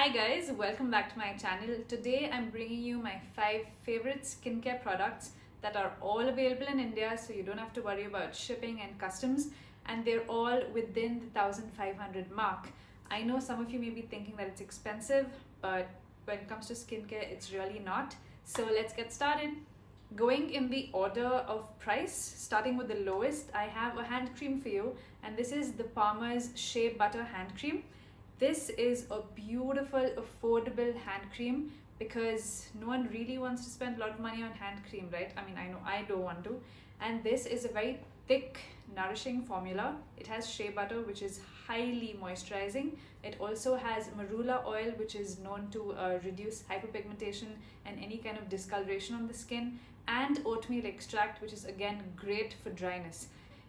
Hi guys, welcome back to my channel. Today I'm bringing you my 5 favorite skincare products that are all available in India, so you don't have to worry about shipping and customs, and they're all within the 1500 mark. I know some of you may be thinking that it's expensive, but when it comes to skincare it's really not. So let's get started. Going in the order of price, starting with the lowest, I have a hand cream for you, and this is the Palmer's Shea Butter Hand Cream. This is a beautiful, affordable hand cream because no one really wants to spend a lot of money on hand cream, right? I mean, I know I don't want to. And this is a very thick, nourishing formula. It has shea butter, which is highly moisturizing. It also has marula oil, which is known to reduce hyperpigmentation and any kind of discoloration on the skin, and oatmeal extract, which is again great for dryness.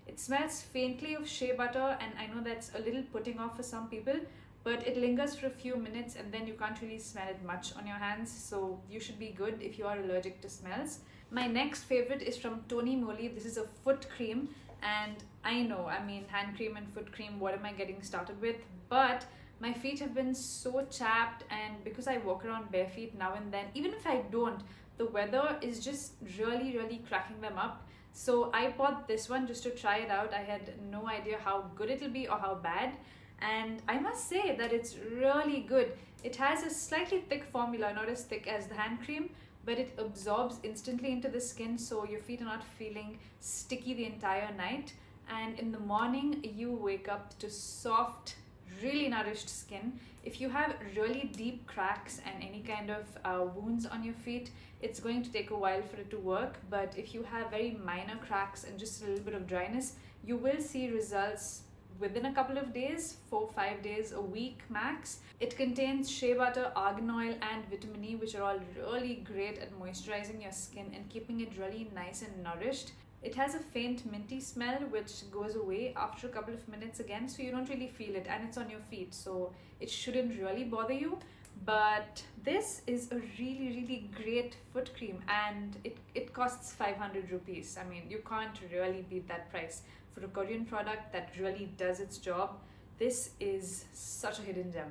It smells faintly of shea butter, and I know that's a little putting off for some people, but it lingers for a few minutes and then you can't really smell it much on your hands, so you should be good if you are allergic to smells. My next favorite is from Moly. This is a foot cream, and I know, I mean, hand cream and foot cream, what am I getting started with? But my feet have been so chapped, and because I walk around bare feet now and then, even if I don't, the weather is just really cracking them up. So I bought this one just to try it out. I had no idea how good it'll be or how bad, and I must say that it's really good. It has a slightly thick formula, not as thick as the hand cream, but it absorbs instantly into the skin, so your feet are not feeling sticky the entire night. And in the morning you wake up to soft, really nourished skin. If you have really deep cracks and any kind of wounds on your feet, it's going to take a while for it to work, but if you have very minor cracks and just a little bit of dryness, you will see results within a couple of days, 4-5 days, a week max. It contains shea butter, argan oil, and vitamin E, which are all really great at moisturizing your skin and keeping it really nice and nourished. It has a faint minty smell which goes away after a couple of minutes again, so you don't really feel it, and it's on your feet, so it shouldn't really bother you. But this is a really great foot cream, and it costs 500 rupees. I mean, you can't really beat that price for a Korean product that really does its job. This is such a hidden gem.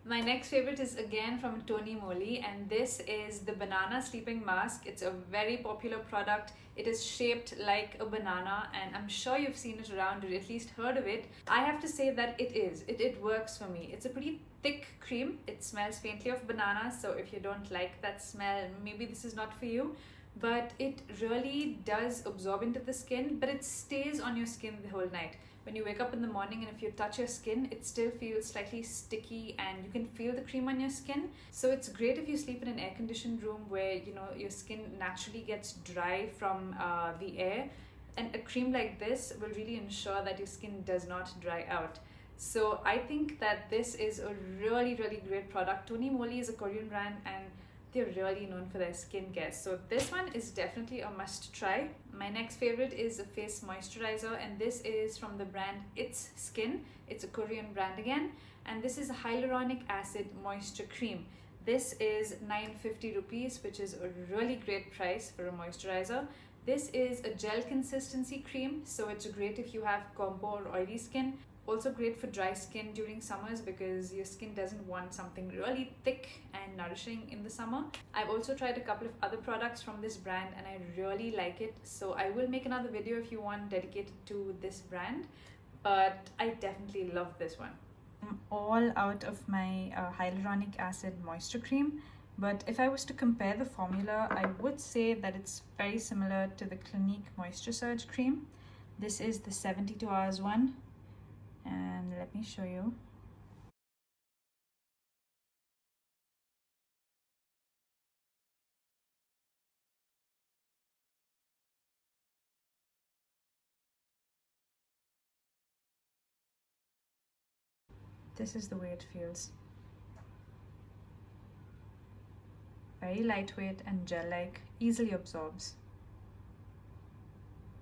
My next favorite is again from Moly, and this is the banana sleeping mask. It's a very popular product. It is shaped like a banana, and I'm sure you've seen it around or at least heard of it. I have to say that it works for me. It's a pretty thick cream. It smells faintly of banana, so if you don't like that smell, maybe this is not for you. But it really does absorb into the skin, but it stays on your skin the whole night. When you wake up in the morning and if you touch your skin, it still feels slightly sticky and you can feel the cream on your skin. So it's great if you sleep in an air-conditioned room where, you know, your skin naturally gets dry from the air. And a cream like this will really ensure that your skin does not dry out. So I think that this is a really great product. Moly is a Korean brand, and they're really known for their skincare, so this one is definitely a must try. My next favorite is a face moisturizer, and this is from the brand It's Skin. It's a Korean brand again, and this is a hyaluronic acid moisture cream. This is 950 rupees, which is a really great price for a moisturizer. This is a gel consistency cream, so it's great if you have combo or oily skin. Also great for dry skin during summers because your skin doesn't want something really thick and nourishing in the summer. I've also tried a couple of other products from this brand and I really like it, so I will make another video if you want dedicated to this brand, but I definitely love this one. I'm all out of my hyaluronic acid moisture cream, but if I was to compare the formula, I would say that it's very similar to the Clinique Moisture Surge cream. This is the 72 hours one, and let me show you. This is the way it feels. Very lightweight and gel-like, easily absorbs.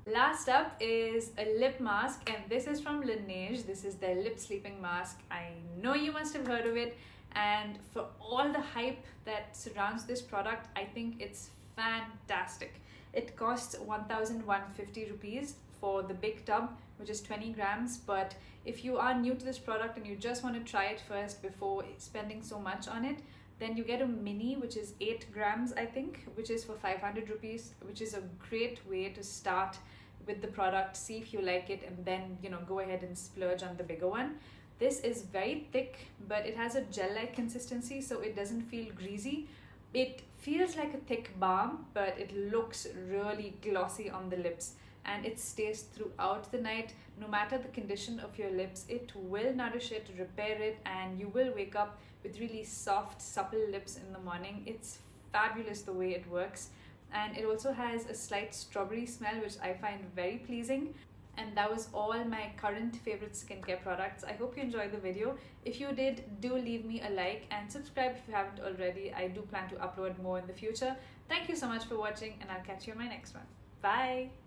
Last up is a lip mask, and this is from Laneige. This is their lip sleeping mask. I know you must have heard of it, and for all the hype that surrounds this product, I think it's fantastic. It costs 1150 rupees for the big tub, which is 20 grams. But if you are new to this product and you just want to try it first before spending so much on it, then you get a mini, which is 8 grams, I think, which is for 500 rupees, which is a great way to start with the product, see if you like it, and then, you know, go ahead and splurge on the bigger one. This is very thick, but it has a gel-like consistency, so it doesn't feel greasy. It feels like a thick balm, but it looks really glossy on the lips, and it stays throughout the night. No matter the condition of your lips, it will nourish it, repair it, and you will wake up with really soft, supple lips in the morning. It's fabulous the way it works. And it also has a slight strawberry smell, which I find very pleasing. And that was all my current favorite skincare products. I hope you enjoyed the video. If you did, do leave me a like and subscribe if you haven't already. I do plan to upload more in the future. Thank you so much for watching, and I'll catch you in my next one. Bye!